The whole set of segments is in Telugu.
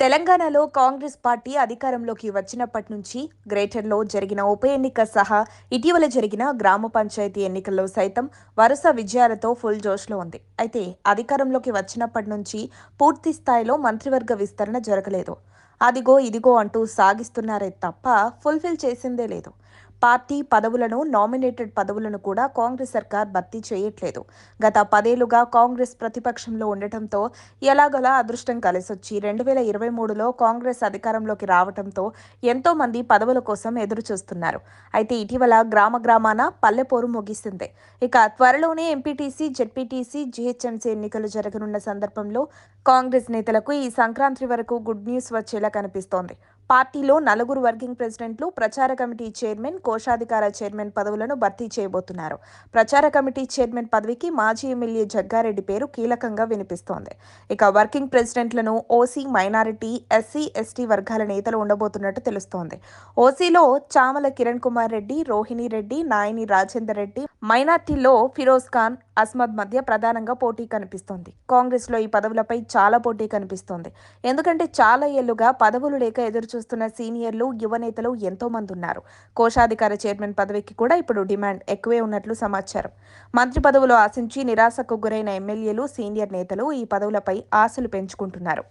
తెలంగాణలో కాంగ్రెస్ పార్టీ అధికారంలోకి వచ్చినప్పటి నుంచి గ్రేటర్లో జరిగిన ఉప ఎన్నిక సహా ఇటీవల జరిగిన గ్రామ పంచాయతీ ఎన్నికల్లో సైతం వరుస విజయాలతో ఫుల్ జోష్లో ఉంది. అయితే అధికారంలోకి వచ్చినప్పటి నుంచి పూర్తి స్థాయిలో మంత్రివర్గ విస్తరణ జరగలేదు. అదిగో ఇదిగో అంటూ సాగిస్తున్నారే తప్ప ఫుల్ఫిల్ చేసిందే లేదు. పార్టీ పదవులను, నామినేటెడ్ పదవులను కూడా కాంగ్రెస్ సర్కార్ భర్తీ చేయట్లేదు. గత 10 ఏళ్లుగా కాంగ్రెస్ ప్రతిపక్షంలో ఉండటంతో ఎలాగోలా అదృష్టం కలిసొచ్చి 2023లో కాంగ్రెస్ అధికారంలోకి రావడంతో ఎంతో మంది పదవుల కోసం ఎదురు చూస్తున్నారు. అయితే ఇటీవల గ్రామాన పల్లెపోరు ముగిసిందే. ఇక త్వరలోనే ఎంపీటీసీ, జెడ్పీటీసీ, జీహెచ్ఎంసీ ఎన్నికలు జరగనున్న సందర్భంలో కాంగ్రెస్ నేతలకు ఈ సంక్రాంతి వరకు గుడ్ న్యూస్ వచ్చేలా కనిపిస్తోంది. పార్టీలో 4 వర్కింగ్ ప్రెసిడెంట్లు, ప్రచార కమిటీ చైర్మన్, కోశాధికార చైర్మన్ పదవులను భర్తీ చేయబోతున్నారు. ప్రచార కమిటీ చైర్మన్ పదవికి మాజీ ఎమ్మెల్యే జగ్గారెడ్డి పేరు కీలకంగా వినిపిస్తోంది. ఇక వర్కింగ్ ప్రెసిడెంట్లను ఓసీ, మైనారిటీ, ఎస్సీ, ఎస్టీ వర్గాల నేతలు ఉండబోతున్నట్టు తెలుస్తోంది. ఓసీలో చామల కిరణ్ కుమార్ రెడ్డి, రోహిణి రెడ్డి, నాయని రాజేందర్ రెడ్డి, మైనార్టీలో ఫిరోజ్ ఖాన్, అస్మద్ మధ్య ప్రధానంగా పోటీ కనిపిస్తోంది. కాంగ్రెస్ లో ఈ పదవులపై చాలా పోటీ కనిపిస్తోంది. ఎందుకంటే చాలా ఏళ్లుగా పదవులు లేక ఎదురు చూస్తున్న సీనియర్లు, యువ నేతలు ఎంతో మంది ఉన్నారు. కోశాధికార చైర్మన్ పదవికి కూడా ఇప్పుడు డిమాండ్ ఎక్కువే ఉన్నట్లు సమాచారం. మంత్రి పదవులు ఆశించి నిరాశకు గురైన ఎమ్మెల్యేలు, సీనియర్ నేతలు ఈ పదవులపై ఆశలు పెంచుకుంటున్నారు.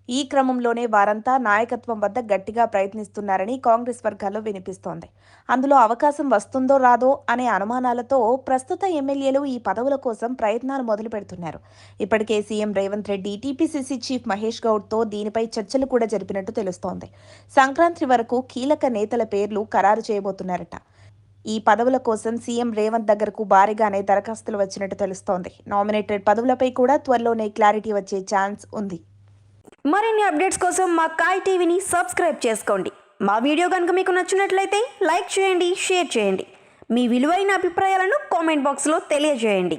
ఈ క్రమంలోనే వారంతా నాయకత్వం వద్ద గట్టిగా ప్రయత్నిస్తున్నారని కాంగ్రెస్ వర్గాల్లో వినిపిస్తోంది. అందులో అవకాశం వస్తుందో రాదో అనే అనుమానాలతో ప్రస్తుత ఎమ్మెల్యేలు ఈ పదవుల కోసం ప్రయత్నాలు మొదలు పెడుతున్నారు. ఇప్పటికే CM Revanth Reddy, TPCC chief Mahesh గౌడ్తో దీనిపై చర్చలు కూడా జరిపినట్టు తెలుస్తోంది. సంక్రాంతి వరకు కీలక నేతల పేర్లు ఖరారు చేయబోతున్నారట. ఈ పదవుల కోసం సీఎం రేవంత్ దగ్గరకు భారీగానే దరఖాస్తులు వచ్చినట్టు తెలుస్తోంది. నామినేటెడ్ పదవులపై కూడా త్వరలోనే క్లారిటీ వచ్చే ఛాన్స్ ఉంది. మరిన్ని అప్డేట్స్ కోసం మా కాయ్ టీవీని సబ్స్క్రైబ్ చేసుకోండి. మా వీడియో కనుక మీకు నచ్చినట్లయితే లైక్ చేయండి, షేర్ చేయండి. మీ విలువైన అభిప్రాయాలను కామెంట్ బాక్స్లో తెలియజేయండి.